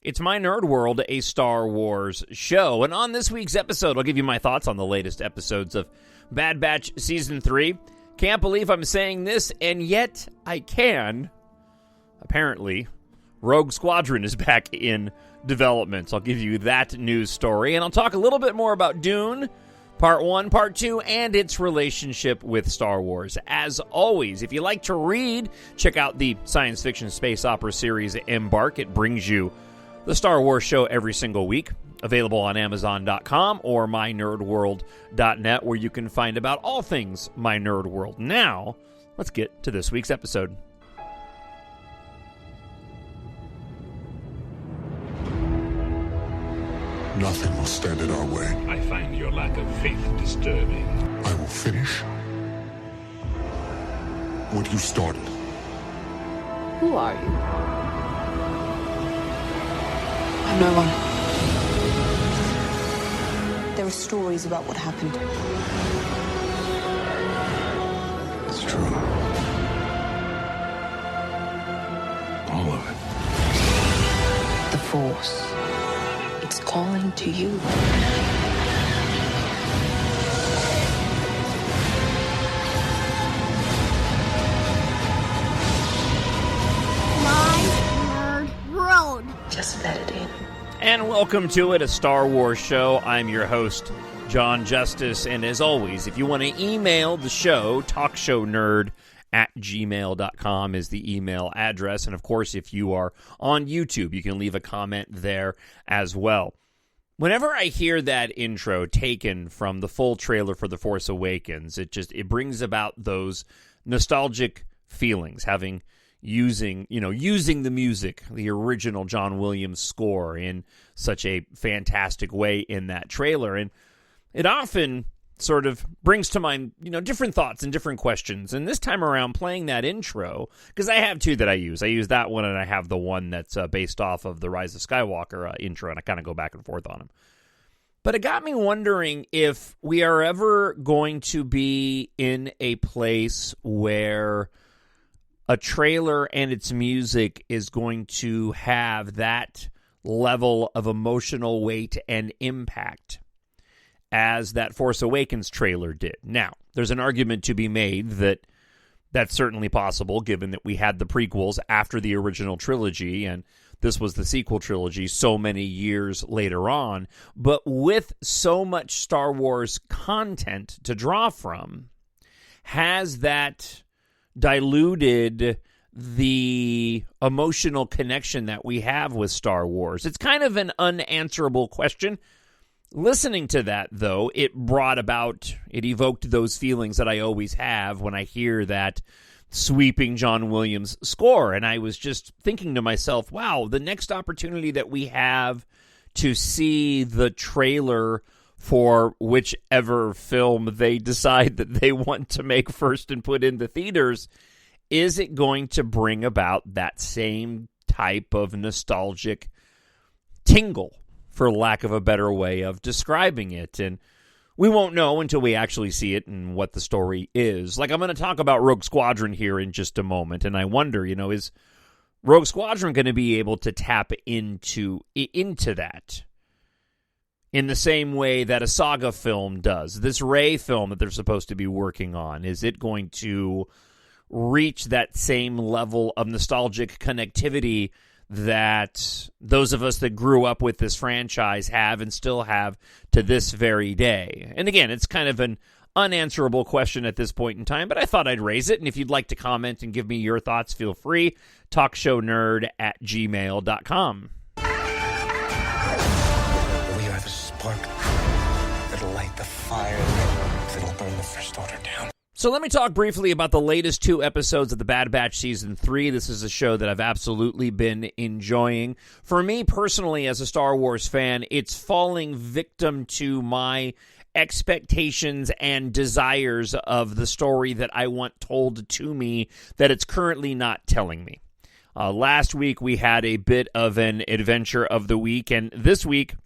It's My Nerd World, a Star Wars show. And on this week's episode, I'll give you my thoughts on the latest episodes of Bad Batch Season 3. Can't believe I'm saying this, and yet I can. Apparently, Rogue Squadron is back in development. I'll give you that news story, and I'll talk a little bit more about Dune, Part 1, Part 2, and its relationship with Star Wars. As always, if you like to read, check out the science fiction space opera series EMBARK. It brings you the Star Wars show every single week, available on Amazon.com or MyNerdWorld.net, where you can find about all things My Nerd World. Now, let's get to this week's episode. Nothing will stand in our way. I find your lack of faith disturbing. I will finish what you started. Who are you? I'm no one. There are stories about what happened. It's true. All of it. The Force. It's calling to you. My Nerd World. Just let it in. And welcome to it, a Star Wars show. I'm your host, Jon Justice, and as always, if you want to email the show, TalkShowNerd@gmail.com is the email address, and of course, if you are on YouTube, you can leave a comment there as well. Whenever I hear that intro taken from the full trailer for The Force Awakens, it brings about those nostalgic feelings, using the music, the original John Williams score in such a fantastic way in that trailer. And it often sort of brings to mind, different thoughts and different questions. And this time around, playing that intro, because I have two that I use. I use that one, and I have the one that's based off of the Rise of Skywalker intro, and I kind of go back and forth on them. But it got me wondering if we are ever going to be in a place where a trailer and its music is going to have that level of emotional weight and impact as that Force Awakens trailer did. Now, there's an argument to be made that that's certainly possible, given that we had the prequels after the original trilogy, and this was the sequel trilogy so many years later on. But with so much Star Wars content to draw from, has that diluted the emotional connection that we have with Star Wars? It's kind of an unanswerable question. Listening to that, though, it evoked those feelings that I always have when I hear that sweeping John Williams score. And I was just thinking to myself, wow, the next opportunity that we have to see the trailer for whichever film they decide that they want to make first and put in the theaters, is it going to bring about that same type of nostalgic tingle, for lack of a better way of describing it? And we won't know until we actually see it and what the story is. Like, I'm going to talk about Rogue Squadron here in just a moment, and I wonder, is Rogue Squadron going to be able to tap into that in the same way that a saga film does? This Rey film that they're supposed to be working on, is it going to reach that same level of nostalgic connectivity that those of us that grew up with this franchise have and still have to this very day? And again, it's kind of an unanswerable question at this point in time, but I thought I'd raise it. And if you'd like to comment and give me your thoughts, feel free. TalkShowNerd@gmail.com. We are the spark that'll light the fire that'll burn the First Order down. So let me talk briefly about the latest 2 episodes of the Bad Batch Season 3. This is a show that I've absolutely been enjoying. For me personally, as a Star Wars fan, it's falling victim to my expectations and desires of the story that I want told to me that it's currently not telling me. Last week, we had a bit of an adventure of the week, and this week,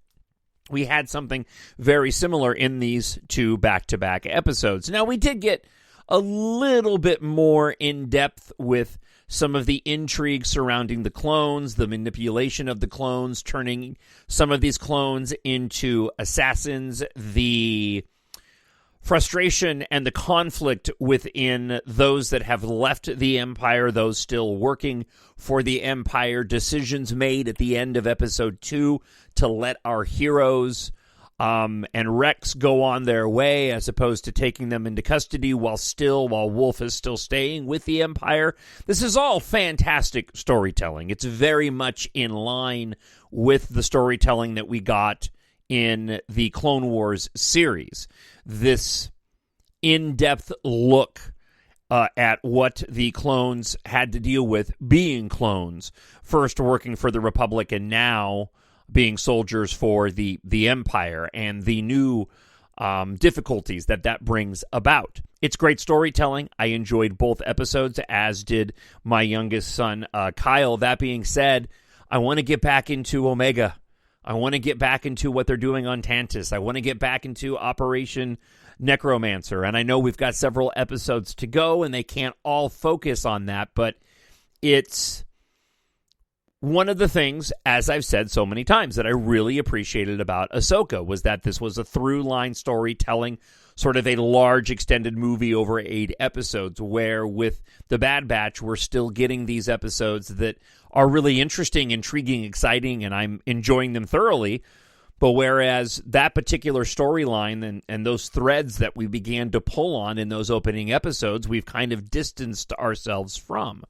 we had something very similar in these 2 back-to-back episodes. Now, we did get a little bit more in depth with some of the intrigue surrounding the clones, the manipulation of the clones, turning some of these clones into assassins, the frustration and the conflict within those that have left the Empire, those still working for the Empire, decisions made at the end of episode 2 to let our heroes and Rex go on their way as opposed to taking them into custody while Wolf is still staying with the Empire. This is all fantastic storytelling. It's very much in line with the storytelling that we got in the Clone Wars series. This in-depth look at what the clones had to deal with being clones, first working for the Republic and now being soldiers for the Empire, and the new difficulties that brings about. It's great storytelling. I enjoyed both episodes, as did my youngest son, Kyle. That being said, I want to get back into Omega. I want to get back into what they're doing on Tantus. I want to get back into Operation Necromancer. And I know we've got several episodes to go, and they can't all focus on that, but it's one of the things, as I've said so many times, that I really appreciated about Ahsoka was that this was a through-line storytelling, sort of a large extended movie over 8 episodes, where with The Bad Batch, we're still getting these episodes that are really interesting, intriguing, exciting, and I'm enjoying them thoroughly. But whereas that particular storyline and those threads that we began to pull on in those opening episodes, we've kind of distanced ourselves from.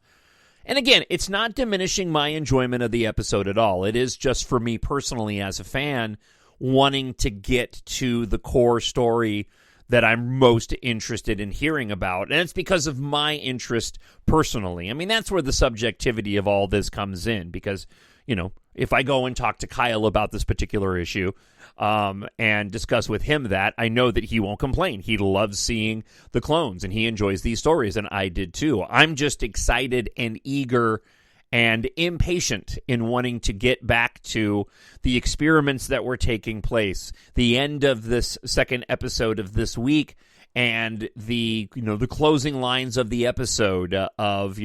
And again, it's not diminishing my enjoyment of the episode at all. It is just for me personally as a fan wanting to get to the core story that I'm most interested in hearing about. And it's because of my interest personally. I mean, that's where the subjectivity of all this comes in because, you know, if I go and talk to Kyle about this particular issue and discuss with him that, I know that he won't complain. He loves seeing the clones, and he enjoys these stories, and I did too. I'm just excited and eager and impatient in wanting to get back to the experiments that were taking place, the end of this second episode of this week, and the closing lines of the episode of,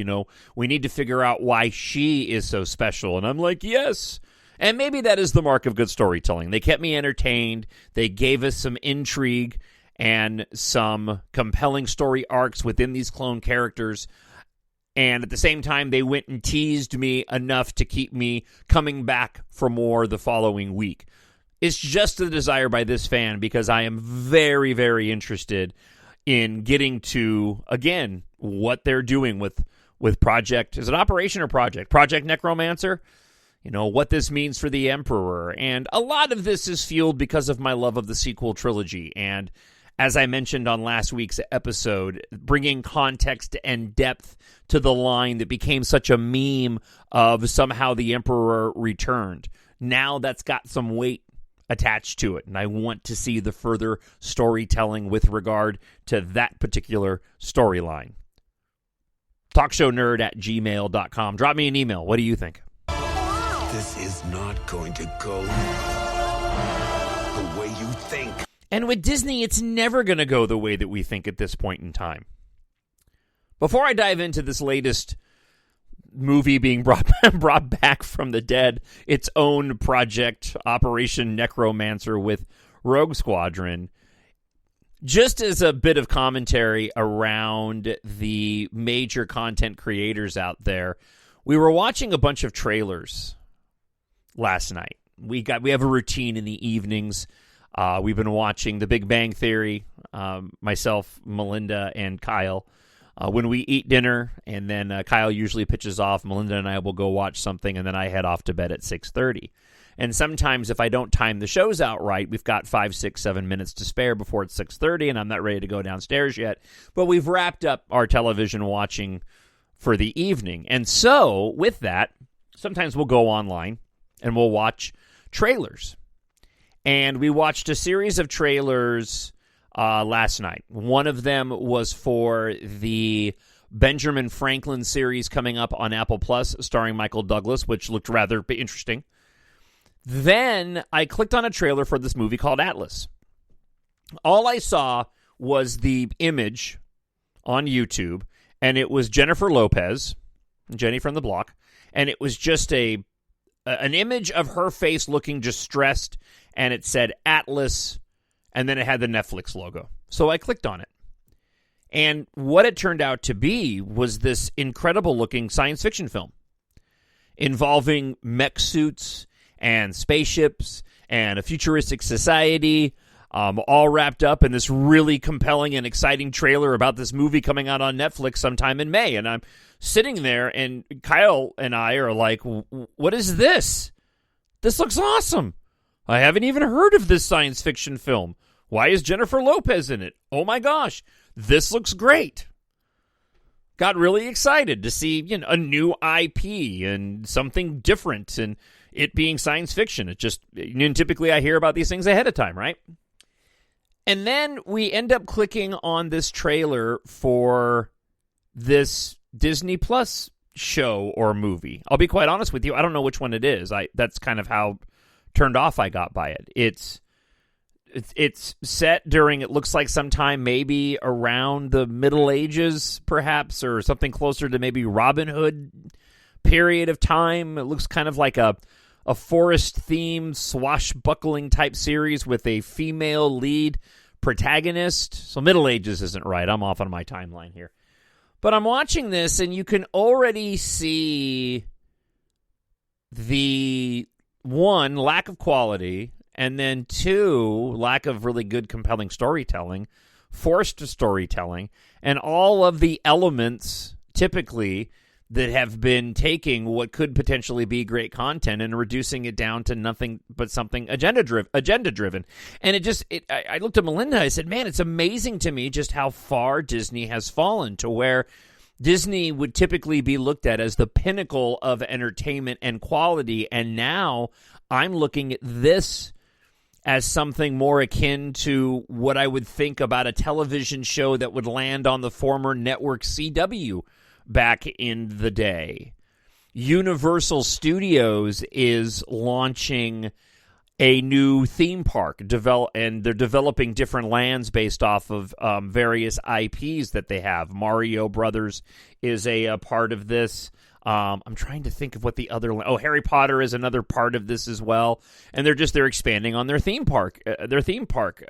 we need to figure out why she is so special. And I'm like, yes. And maybe that is the mark of good storytelling. They kept me entertained. They gave us some intrigue and some compelling story arcs within these clone characters. And at the same time, they went and teased me enough to keep me coming back for more the following week. It's just the desire by this fan because I am very, very interested in getting to, again, what they're doing with Project. Is it Operation or Project? Project Necromancer? What this means for the Emperor. And a lot of this is fueled because of my love of the sequel trilogy. And as I mentioned on last week's episode, bringing context and depth to the line that became such a meme of somehow the Emperor returned. Now that's got some weight attached to it, and I want to see the further storytelling with regard to that particular storyline. TalkShowNerd@gmail.com. Drop me an email. What do you think? This is not going to go the way you think. And with Disney, it's never going to go the way that we think at this point in time. Before I dive into this latest movie being brought back from the dead, its own project, Operation Necromancer with Rogue Squadron, just as a bit of commentary around the major content creators out there, we were watching a bunch of trailers last night. We have a routine in the evenings. We've been watching The Big Bang Theory, myself, Melinda, and Kyle. When we eat dinner, and then Kyle usually pitches off, Melinda and I will go watch something, and then I head off to bed at 6:30. And sometimes if I don't time the shows out right, we've got 5, 6, 7 minutes to spare before it's 6:30, and I'm not ready to go downstairs yet. But we've wrapped up our television watching for the evening. And so, with that, sometimes we'll go online, and we'll watch trailers. And we watched a series of trailers last night. One of them was for the Benjamin Franklin series coming up on Apple Plus, starring Michael Douglas, which looked rather interesting. Then I clicked on a trailer for this movie called Atlas. All I saw was the image on YouTube, and it was Jennifer Lopez, Jenny from the block, and it was just an image of her face looking just stressed, and it said Atlas, and then it had the Netflix logo. So I clicked on it. And what it turned out to be was this incredible-looking science fiction film involving mech suits and spaceships and a futuristic society, all wrapped up in this really compelling and exciting trailer about this movie coming out on Netflix sometime in May. And I'm sitting there, and Kyle and I are like, what is this? This looks awesome. I haven't even heard of this science fiction film. Why is Jennifer Lopez in it? Oh my gosh, this looks great. Got really excited to see, a new IP and something different, and it being science fiction. It just, typically I hear about these things ahead of time, right? And then we end up clicking on this trailer for this Disney Plus show or movie. I'll be quite honest with you, I don't know which one it is. That's kind of how turned off I got by it. It's set during, it looks like sometime maybe around the Middle Ages, perhaps, or something closer to maybe Robin Hood period of time. It looks kind of like a forest-themed, swashbuckling type series with a female lead protagonist. So Middle Ages isn't right. I'm off on my timeline here. But I'm watching this, and you can already see the, one, lack of quality, and then two, lack of really good, compelling storytelling, forced storytelling, and all of the elements, typically, that have been taking what could potentially be great content and reducing it down to nothing but something agenda-driven. And I looked at Melinda, I said, man, it's amazing to me just how far Disney has fallen, to where Disney would typically be looked at as the pinnacle of entertainment and quality, and now I'm looking at this as something more akin to what I would think about a television show that would land on the former network CW back in the day. Universal Studios is launching a new theme park, and they're developing different lands based off of various IPs that they have. Mario Brothers is a part of this. I'm trying to think of what the other... Harry Potter is another part of this as well. And they're expanding on their theme park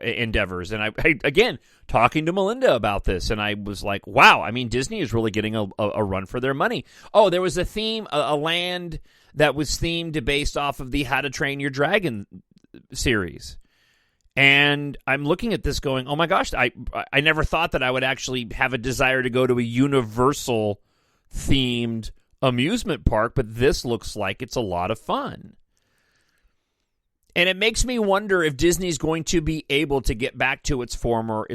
endeavors. And I again, talking to Melinda about this, and I was like, wow, I mean, Disney is really getting a run for their money. Oh, there was a land that was themed based off of the How to Train Your Dragon series. And I'm looking at this going, oh my gosh, I never thought that I would actually have a desire to go to a Universal themed amusement park, but this looks like it's a lot of fun. And it makes me wonder if Disney's going to be able to get back to its former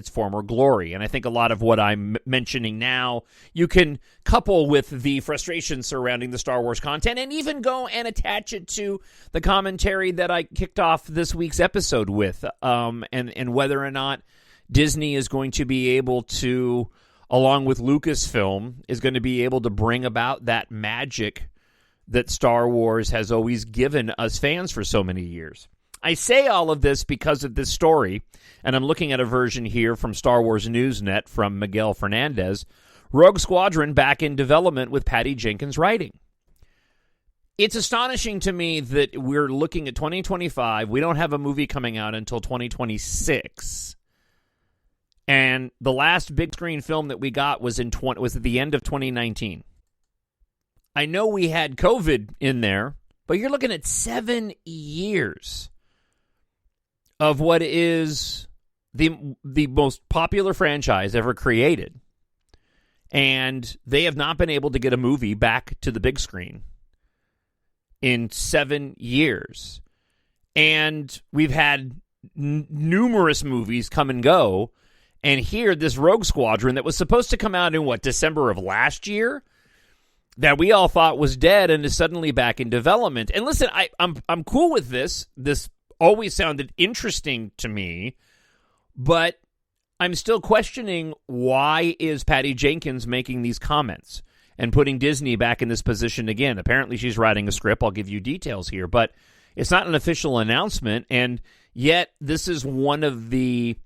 glory. And I think a lot of what I'm mentioning now, you can couple with the frustration surrounding the Star Wars content, and even go and attach it to the commentary that I kicked off this week's episode with, and whether or not Disney is going to be able to, along with Lucasfilm, is going to be able to bring about that magic that Star Wars has always given us fans for so many years. I say all of this because of this story, and I'm looking at a version here from Star Wars Newsnet from Miguel Fernandez. Rogue Squadron back in development with Patty Jenkins writing. It's astonishing to me that we're looking at 2025. We don't have a movie coming out until 2026. And the last big screen film that we got was at the end of 2019. I know we had COVID in there, but you're looking at 7 years of what is the most popular franchise ever created. And they have not been able to get a movie back to the big screen in 7 years. And we've had numerous movies come and go. And here, this Rogue Squadron that was supposed to come out in, December of last year, that we all thought was dead and is suddenly back in development. And listen, I'm cool with this. This always sounded interesting to me, but I'm still questioning, why is Patty Jenkins making these comments and putting Disney back in this position again? Apparently she's writing a script. I'll give you details here, but it's not an official announcement, and yet this is one of the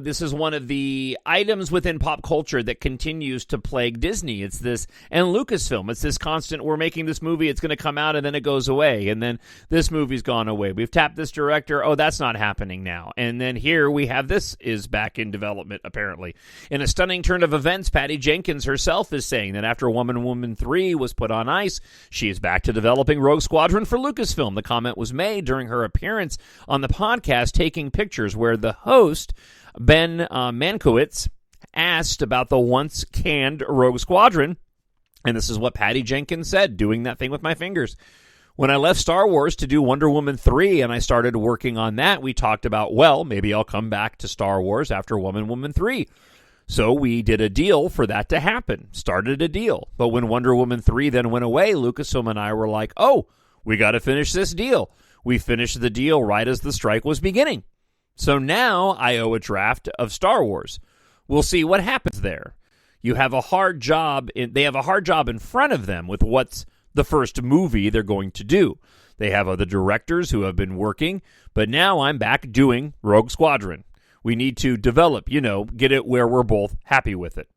This is one of the items within pop culture that continues to plague Disney. It's this, and Lucasfilm. It's this constant, we're making this movie, it's going to come out, and then it goes away. And then this movie's gone away. We've tapped this director. Oh, that's not happening now. And then here we have this is back in development, apparently. In a stunning turn of events, Patty Jenkins herself is saying that after Woman 3 was put on ice, she is back to developing Rogue Squadron for Lucasfilm. The comment was made during her appearance on the podcast Taking Pictures, where the host, Ben Mankiewicz, asked about the once canned Rogue Squadron, and this is what Patty Jenkins said, doing that thing with my fingers. When I left Star Wars to do Wonder Woman 3 and I started working on that, we talked about, well, maybe I'll come back to Star Wars after Woman 3. So we did a deal for that to happen, started a deal. But when Wonder Woman 3 then went away, Lucasfilm and I were like, oh, we got to finish this deal. We finished the deal right as the strike was beginning. So now I owe a draft of Star Wars. We'll see what happens there. You have a hard job. They have a hard job in front of them with what's the first movie they're going to do. They have other directors who have been working, but now I'm back doing Rogue Squadron. We need to develop, get it where we're both happy with it.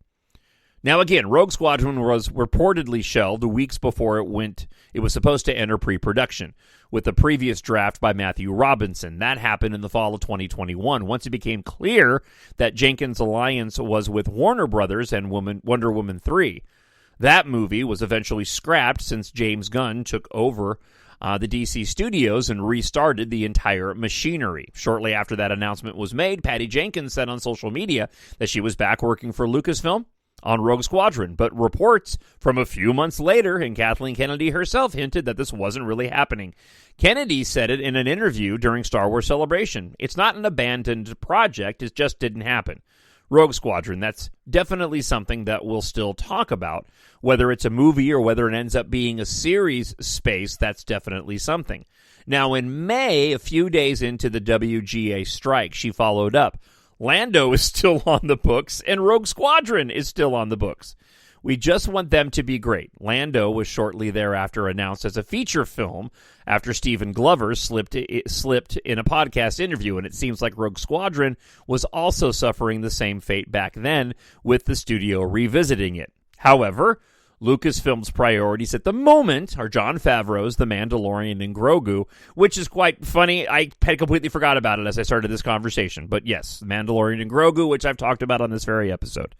Now, again, Rogue Squadron was reportedly shelved weeks before it was supposed to enter pre-production, with the previous draft by Matthew Robinson. That happened in the fall of 2021, once it became clear that Jenkins' alliance was with Warner Brothers and Wonder Woman 3. That movie was eventually scrapped since James Gunn took over the DC studios and restarted the entire machinery. Shortly after that announcement was made, Patty Jenkins said on social media that she was back working for Lucasfilm on Rogue Squadron, but reports from a few months later, and Kathleen Kennedy herself hinted that this wasn't really happening. Kennedy said it in an interview during Star Wars Celebration. It's not an abandoned project, it just didn't happen. Rogue Squadron, that's definitely something that we'll still talk about. Whether it's a movie or whether it ends up being a series space, that's definitely something. Now, in May, a few days into the WGA strike, she followed up. Lando is still on the books, and Rogue Squadron is still on the books. We just want them to be great. Lando was shortly thereafter announced as a feature film after Stephen Glover slipped in a podcast interview, and it seems like Rogue Squadron was also suffering the same fate back then, with the studio revisiting it. However, Lucasfilm's priorities at the moment are Jon Favreau's The Mandalorian and Grogu, which is quite funny. I had completely forgot about it as I started this conversation. But yes, The Mandalorian and Grogu, which I've talked about on this very episode,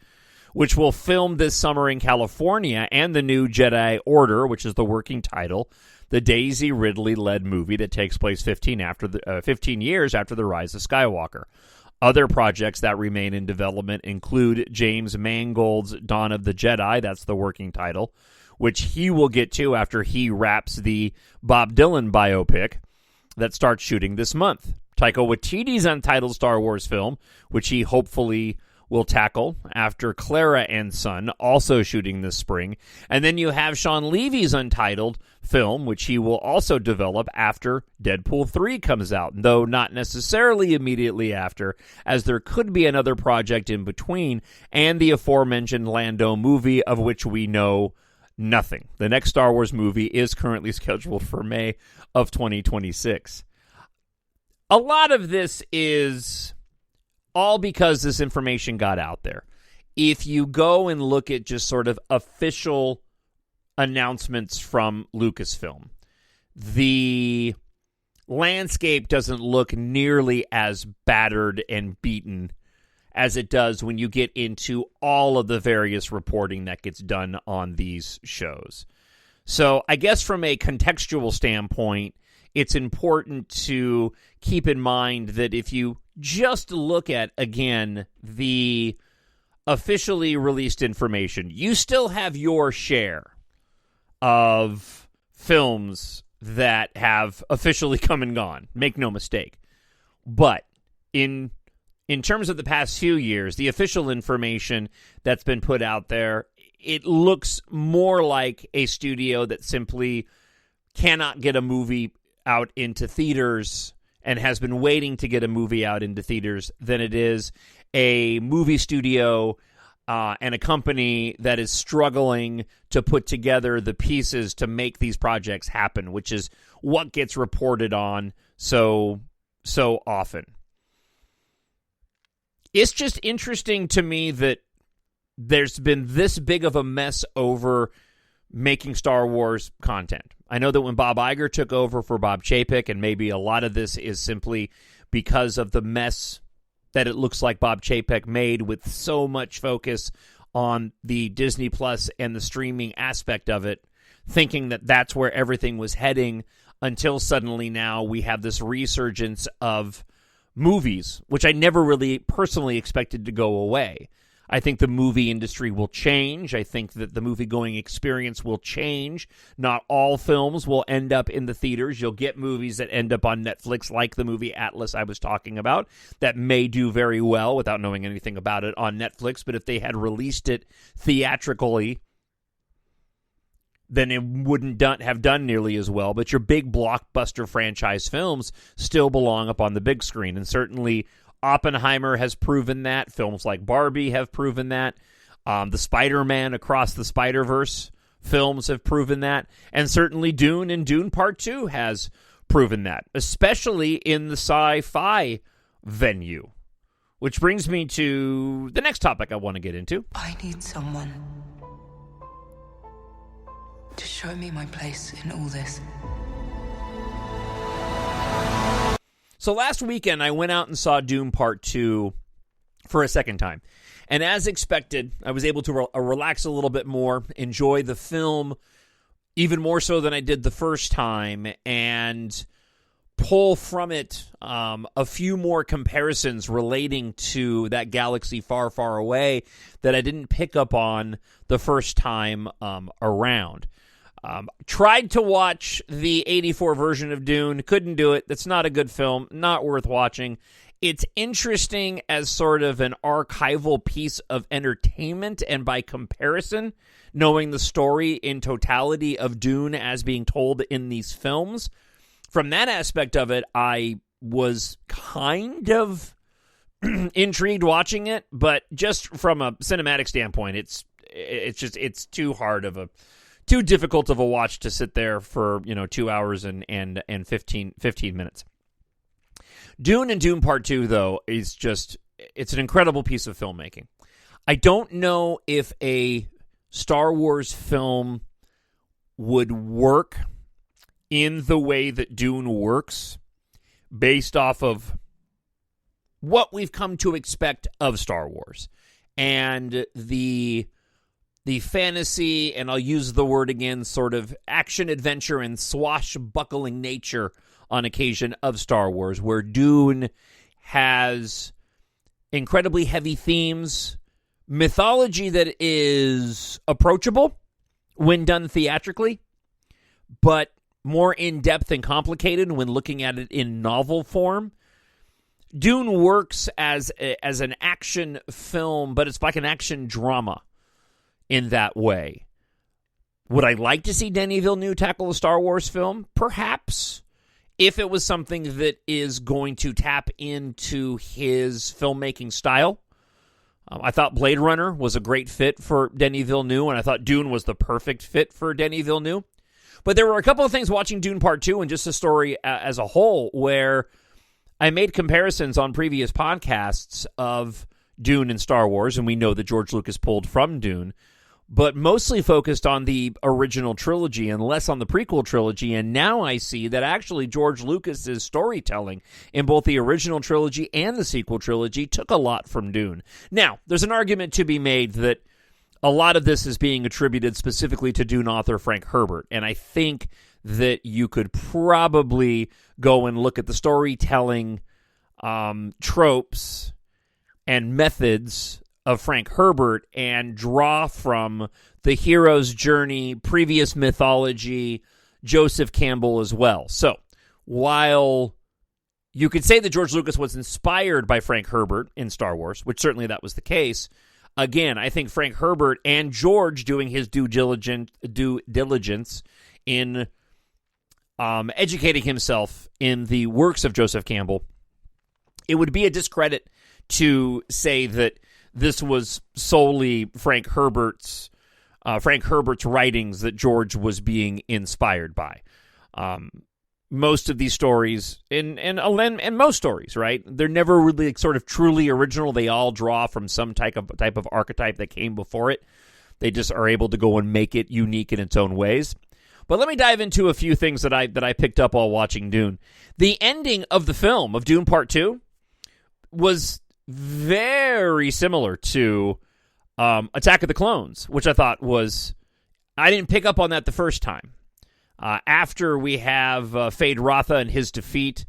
which will film this summer in California, and the new Jedi Order, which is the working title, the Daisy Ridley-led movie that takes place 15 years after the rise of Skywalker. Other projects that remain in development include James Mangold's Dawn of the Jedi, that's the working title, which he will get to after he wraps the Bob Dylan biopic that starts shooting this month. Taika Waititi's untitled Star Wars film, which he hopefully will tackle after Clara and Son, also shooting this spring. And then you have Sean Levy's untitled film, which he will also develop after Deadpool 3 comes out, though not necessarily immediately after, as there could be another project in between, and the aforementioned Lando movie, of which we know nothing. The next Star Wars movie is currently scheduled for May of 2026. A lot of this is all because this information got out there. If you go and look at just sort of official announcements from Lucasfilm, the landscape doesn't look nearly as battered and beaten as it does when you get into all of the various reporting that gets done on these shows. So I guess from a contextual standpoint, it's important to keep in mind that if you just look at, again, the officially released information, you still have your share of films that have officially come and gone. Make no mistake. But in terms of the past few years, the official information that's been put out there, it looks more like a studio that simply cannot get a movie out into theaters and has been waiting to get a movie out into theaters than it is a movie studio and a company that is struggling to put together the pieces to make these projects happen, which is what gets reported on so often. it's just interesting to me that there's been this big of a mess over making Star Wars content. I know that when Bob Iger took over for Bob Chapek, and maybe a lot of this is simply because of the mess that it looks like Bob Chapek made with so much focus on the Disney Plus and the streaming aspect of it, thinking that that's where everything was heading, until suddenly now we have this resurgence of movies, which I never really personally expected to go away. I think the movie industry will change. I think that the movie-going experience will change. Not all films will end up in the theaters. You'll get movies that end up on Netflix, like the movie Atlas I was talking about, that may do very well without knowing anything about it on Netflix. But if they had released it theatrically, then it wouldn't have done nearly as well. But your big blockbuster franchise films still belong up on the big screen. And certainly Oppenheimer has proven that. Films like Barbie have proven that. The Spider-Man Across the Spider-Verse films have proven that. And certainly Dune and Dune Part 2 has proven that, especially in the sci-fi venue. Which brings me to the next topic I want to get into. I need someone to show me my place in all this. So last weekend, I went out and saw Dune Part 2 for a second time. And as expected, I was able to relax a little bit more, enjoy the film even more so than I did the first time, and pull from it a few more comparisons relating to that galaxy far, far away that I didn't pick up on the first time around. Tried to watch the 84 version of Dune. Couldn't do it. That's not a good film. Not worth watching. It's interesting as sort of an archival piece of entertainment, and by comparison, knowing the story in totality of Dune as being told in these films. From that aspect of it, I was kind of intrigued watching it, but just from a cinematic standpoint, it's too difficult of a watch to sit there for 2 hours and 15 minutes. Dune and Dune Part 2, though, it's an incredible piece of filmmaking. I don't know if a Star Wars film would work in the way that Dune works based off of what we've come to expect of Star Wars. And the fantasy, and I'll use the word again, sort of action-adventure and swashbuckling nature on occasion of Star Wars, where Dune has incredibly heavy themes, mythology that is approachable when done theatrically, but more in-depth and complicated when looking at it in novel form. Dune works as an action film, but it's like an action drama in that way. Would I like to see Denis Villeneuve tackle a Star Wars film? Perhaps. If it was something that is going to tap into his filmmaking style. I thought Blade Runner was a great fit for Denis Villeneuve, and I thought Dune was the perfect fit for Denis Villeneuve. But there were a couple of things watching Dune Part 2 and just the story as a whole where I made comparisons on previous podcasts of Dune and Star Wars, and we know that George Lucas pulled from Dune, but mostly focused on the original trilogy and less on the prequel trilogy. And now I see that actually George Lucas's storytelling in both the original trilogy and the sequel trilogy took a lot from Dune. Now, there's an argument to be made that a lot of this is being attributed specifically to Dune author Frank Herbert, and I think that you could probably go and look at the storytelling tropes and methods of Frank Herbert and draw from the hero's journey, previous mythology, Joseph Campbell as well. So, while you could say that George Lucas was inspired by Frank Herbert in Star Wars, which certainly that was the case, again, I think Frank Herbert and George doing his due diligence in educating himself in the works of Joseph Campbell, it would be a discredit to say that this was solely Frank Herbert's writings that George was being inspired by. most of these stories, and most stories, right? They're never really sort of truly original. They all draw from some type of archetype that came before it. They just are able to go and make it unique in its own ways. But let me dive into a few things that I picked up while watching Dune. The ending of the film, of Dune Part 2, was very similar to Attack of the Clones, which I thought was... I didn't pick up on that the first time. After we have Fade Rotha and his defeat,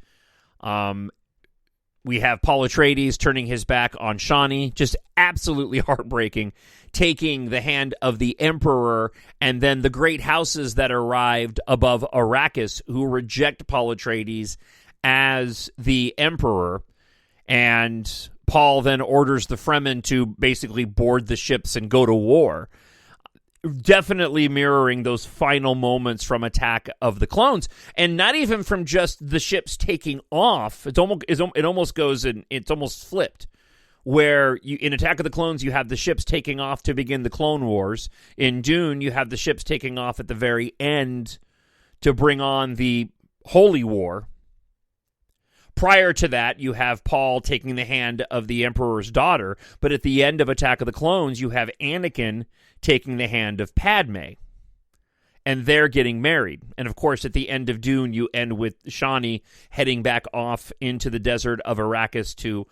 we have Paul Atreides turning his back on Shani, just absolutely heartbreaking, taking the hand of the Emperor, and then the great houses that arrived above Arrakis who reject Paul Atreides as the Emperor, and Paul then orders the Fremen to basically board the ships and go to war. Definitely mirroring those final moments from Attack of the Clones, and not even from just the ships taking off. It almost goes and it's almost flipped. Where in Attack of the Clones you have the ships taking off to begin the Clone Wars. In Dune you have the ships taking off at the very end to bring on the Holy War. Prior to that, you have Paul taking the hand of the Emperor's daughter, but at the end of Attack of the Clones, you have Anakin taking the hand of Padme, and they're getting married. And of course, at the end of Dune, you end with Shani heading back off into the desert of Arrakis to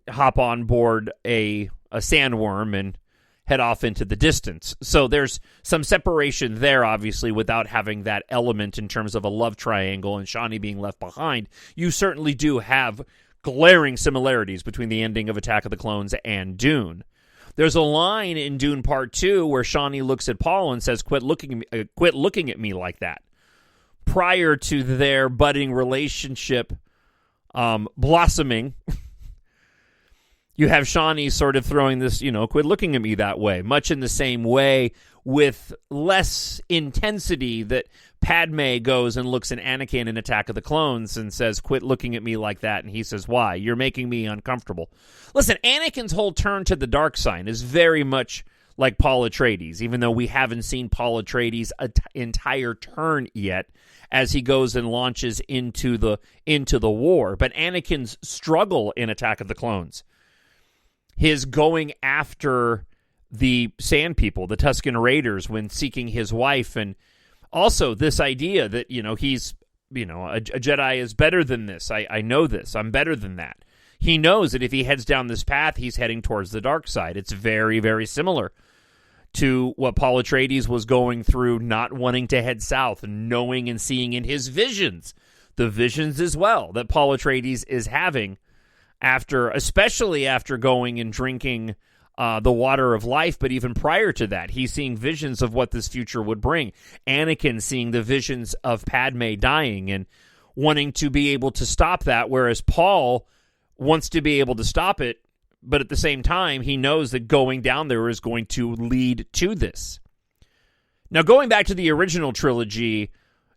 hop on board a sandworm and head off into the distance. So there's some separation there, obviously, without having that element in terms of a love triangle and Shani being left behind. You certainly do have glaring similarities between the ending of Attack of the Clones and Dune. There's a line in Dune Part 2 where Shani looks at Paul and says, quit looking at me like that. Prior to their budding relationship blossoming, you have Shani sort of throwing this, quit looking at me that way, much in the same way with less intensity that Padme goes and looks at Anakin in Attack of the Clones and says, quit looking at me like that. And he says, why? You're making me uncomfortable. Listen, Anakin's whole turn to the dark side is very much like Paul Atreides, even though we haven't seen Paul Atreides' entire turn yet as he goes and launches into the war. But Anakin's struggle in Attack of the Clones, his going after the Sand People, the Tusken Raiders, when seeking his wife, and also this idea that, he's, a Jedi is better than this. I know this. I'm better than that. He knows that if he heads down this path, he's heading towards the dark side. It's very, very similar to what Paul Atreides was going through, not wanting to head south, knowing and seeing in his visions, the visions as well that Paul Atreides is having especially after going and drinking the water of life, but even prior to that, he's seeing visions of what this future would bring. Anakin seeing the visions of Padme dying and wanting to be able to stop that, whereas Paul wants to be able to stop it, but at the same time, he knows that going down there is going to lead to this. Now, going back to the original trilogy,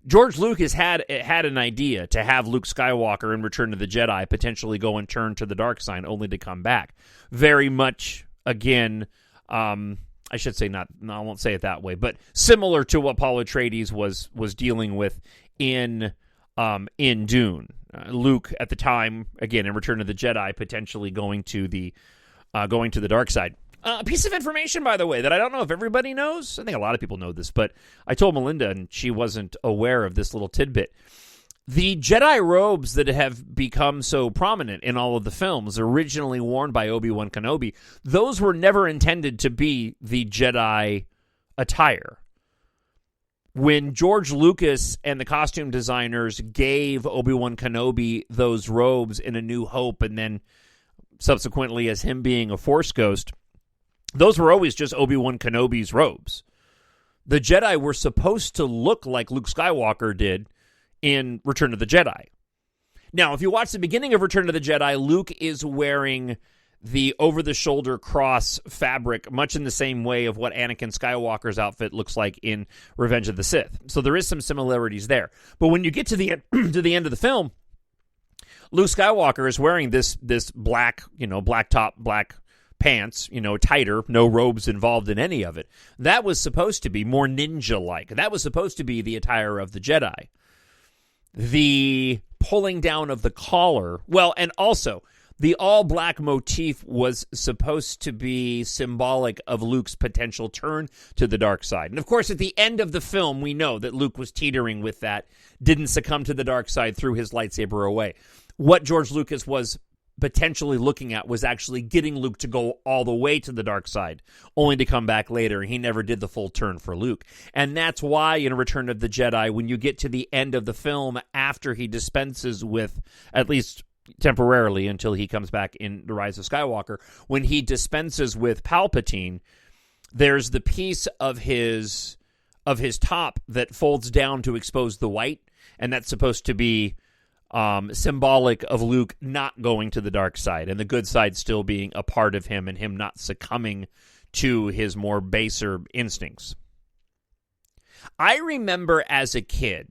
George Lucas had an idea to have Luke Skywalker in Return of the Jedi potentially go and turn to the dark side only to come back. Very much, again, I should say I won't say it that way, but similar to what Paul Atreides was dealing with in Dune. Luke at the time, again, in Return of the Jedi, potentially going to the dark side. A piece of information, by the way, that I don't know if everybody knows. I think a lot of people know this, but I told Melinda, and she wasn't aware of this little tidbit. The Jedi robes that have become so prominent in all of the films, originally worn by Obi-Wan Kenobi, those were never intended to be the Jedi attire. When George Lucas and the costume designers gave Obi-Wan Kenobi those robes in A New Hope, and then subsequently as him being a Force ghost, those were always just Obi-Wan Kenobi's robes. The Jedi were supposed to look like Luke Skywalker did in Return of the Jedi. Now, if you watch the beginning of Return of the Jedi, Luke is wearing the over-the-shoulder cross fabric, much in the same way of what Anakin Skywalker's outfit looks like in Revenge of the Sith. So there is some similarities there. But when you get to the end of the film, Luke Skywalker is wearing this black, black top, black pants, tighter, no robes involved in any of it. That was supposed to be more ninja-like. That was supposed to be the attire of the Jedi. the pulling down of the collar, well, and also the all-black motif was supposed to be symbolic of Luke's potential turn to the dark side. And of course, at the end of the film, we know that Luke was teetering with that, didn't succumb to the dark side, threw his lightsaber away. What George Lucas was potentially looking at was actually getting Luke to go all the way to the dark side, only to come back later. He never did the full turn for Luke. And that's why in Return of the Jedi, when you get to the end of the film, after he dispenses with, at least temporarily until he comes back in The Rise of Skywalker, when he dispenses with Palpatine, there's the piece of his top that folds down to expose the white, and that's supposed to be symbolic of Luke not going to the dark side and the good side still being a part of him and him not succumbing to his more baser instincts. I remember as a kid,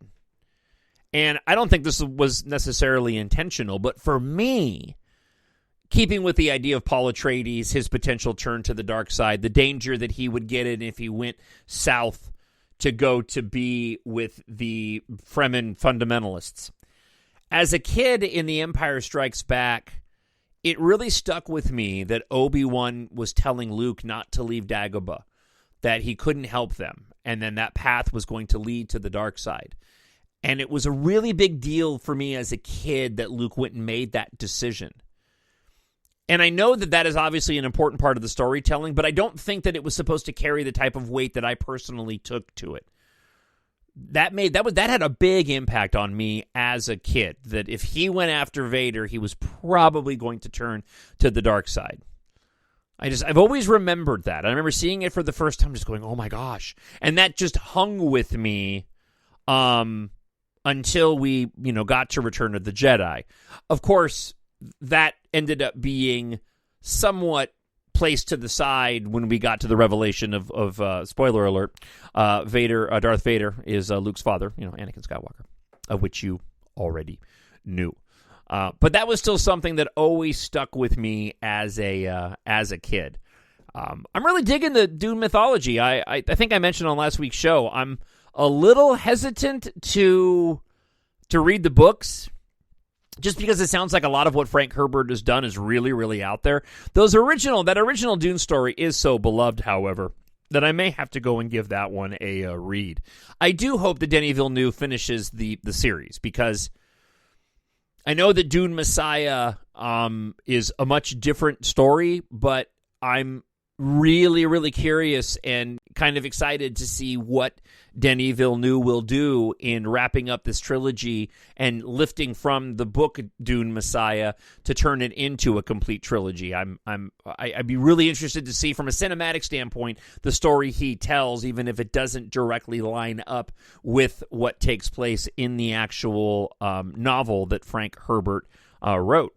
and I don't think this was necessarily intentional, but for me, keeping with the idea of Paul Atreides, his potential turn to the dark side, the danger that he would get in if he went south to go to be with the Fremen fundamentalists. As a kid in The Empire Strikes Back, it really stuck with me that Obi-Wan was telling Luke not to leave Dagobah, that he couldn't help them, and then that path was going to lead to the dark side. And it was a really big deal for me as a kid that Luke went and made that decision. And I know that that is obviously an important part of the storytelling, but I don't think that it was supposed to carry the type of weight that I personally took to it. That had a big impact on me as a kid, that if he went after Vader, he was probably going to turn to the dark side. I've always remembered that. I remember seeing it for the first time, just going, oh my gosh. And that just hung with me until we, got to Return of the Jedi. Of course, that ended up being somewhat placed to the side when we got to the revelation of spoiler alert, Darth Vader is Luke's father, Anakin Skywalker, of which you already knew. But that was still something that always stuck with me as a kid. I'm really digging the Dune mythology. I think I mentioned on last week's show, I'm a little hesitant to read the books, just because it sounds like a lot of what Frank Herbert has done is really, really out there. That original Dune story is so beloved, however, that I may have to go and give that one a read. I do hope that Denis Villeneuve finishes the series, because I know that Dune Messiah is a much different story, but I'm really, really curious and kind of excited to see what Denis Villeneuve will do in wrapping up this trilogy and lifting from the book Dune Messiah to turn it into a complete trilogy. I'd be really interested to see from a cinematic standpoint the story he tells, even if it doesn't directly line up with what takes place in the actual novel that Frank Herbert wrote.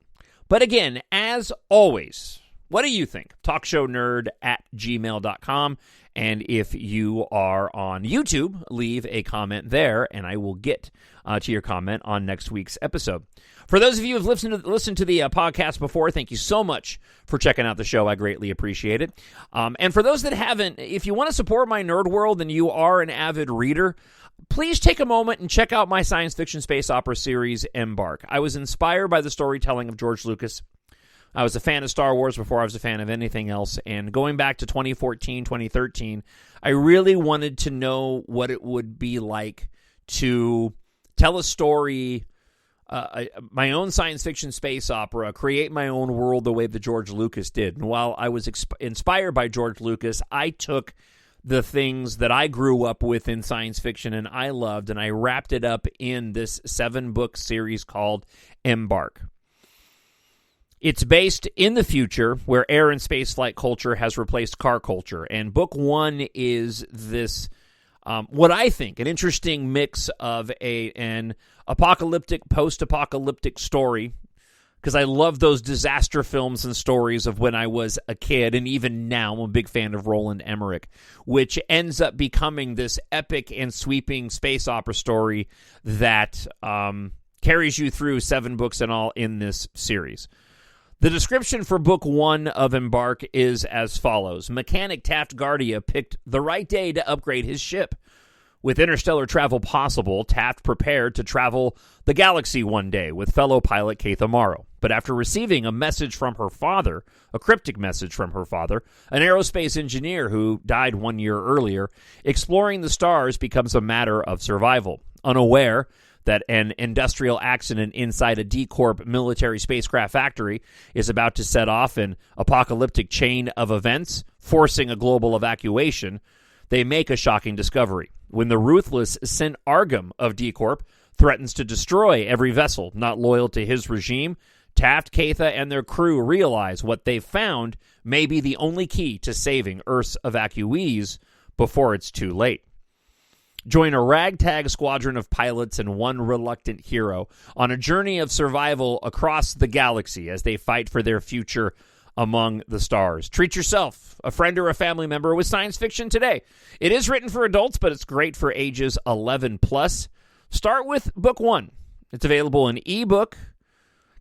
But again, as always, what do you think? TalkShowNerd@gmail.com. And if you are on YouTube, leave a comment there, and I will get to your comment on next week's episode. For those of you who have listened to the podcast before, thank you so much for checking out the show. I greatly appreciate it. And for those that haven't, if you want to support my nerd world and you are an avid reader, please take a moment and check out my science fiction space opera series, EMBARK. I was inspired by the storytelling of George Lucas. I was a fan of Star Wars before I was a fan of anything else, and going back to 2014, 2013, I really wanted to know what it would be like to tell a story, my own science fiction space opera, create my own world the way that George Lucas did. And while I was inspired by George Lucas, I took the things that I grew up with in science fiction and I loved, and I wrapped it up in this 7-book series called EMBARK. It's based in the future where air and spaceflight culture has replaced car culture. And book 1 is this, what I think, an interesting mix of an apocalyptic, post-apocalyptic story, because I love those disaster films and stories of when I was a kid, and even now I'm a big fan of Roland Emmerich, which ends up becoming this epic and sweeping space opera story that carries you through 7 books in all in this series. The description for book 1 of EMBARK is as follows. Mechanic Taft Guardia picked the right day to upgrade his ship. With interstellar travel possible, Taft prepared to travel the galaxy one day with fellow pilot Keith Amaro. But after receiving a message from her father, a cryptic message from her father, an aerospace engineer who died 1 year earlier, exploring the stars becomes a matter of survival. Unaware that an industrial accident inside a D-Corp military spacecraft factory is about to set off an apocalyptic chain of events, forcing a global evacuation, they make a shocking discovery. When the ruthless Sint Argum of D-Corp threatens to destroy every vessel not loyal to his regime, Taft, Keitha, and their crew realize what they've found may be the only key to saving Earth's evacuees before it's too late. Join a ragtag squadron of pilots and one reluctant hero on a journey of survival across the galaxy as they fight for their future among the stars. Treat yourself, a friend or a family member with science fiction today. It is written for adults, but it's great for ages 11 plus. Start with book 1. It's available in ebook,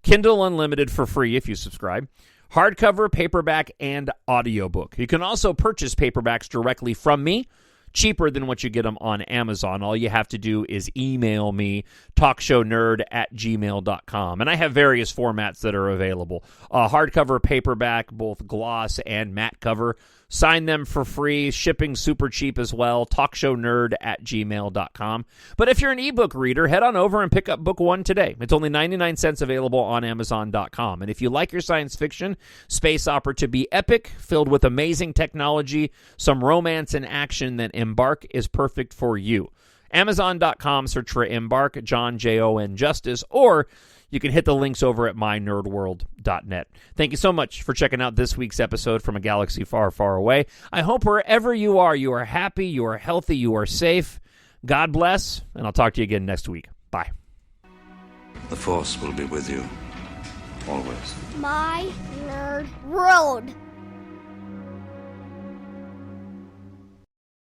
Kindle Unlimited for free if you subscribe, hardcover, paperback, and audiobook. You can also purchase paperbacks directly from me, cheaper than what you get them on Amazon. All you have to do is email me, talkshownerd@gmail.com. And I have various formats that are available. Hardcover, paperback, both gloss and matte cover. Sign them for free. Shipping super cheap as well. talkshownerd@gmail.com. But if you're an ebook reader, head on over and pick up book 1 today. It's only 99 cents available on Amazon.com. And if you like your science fiction, space opera to be epic, filled with amazing technology, some romance and action, then EMBARK is perfect for you. Amazon.com, search for EMBARK, Jon, Jon Justice, or you can hit the links over at mynerdworld.net. Thank you so much for checking out this week's episode from a galaxy far, far away. I hope wherever you are happy, you are healthy, you are safe. God bless, and I'll talk to you again next week. Bye. The Force will be with you, always. My Nerd World.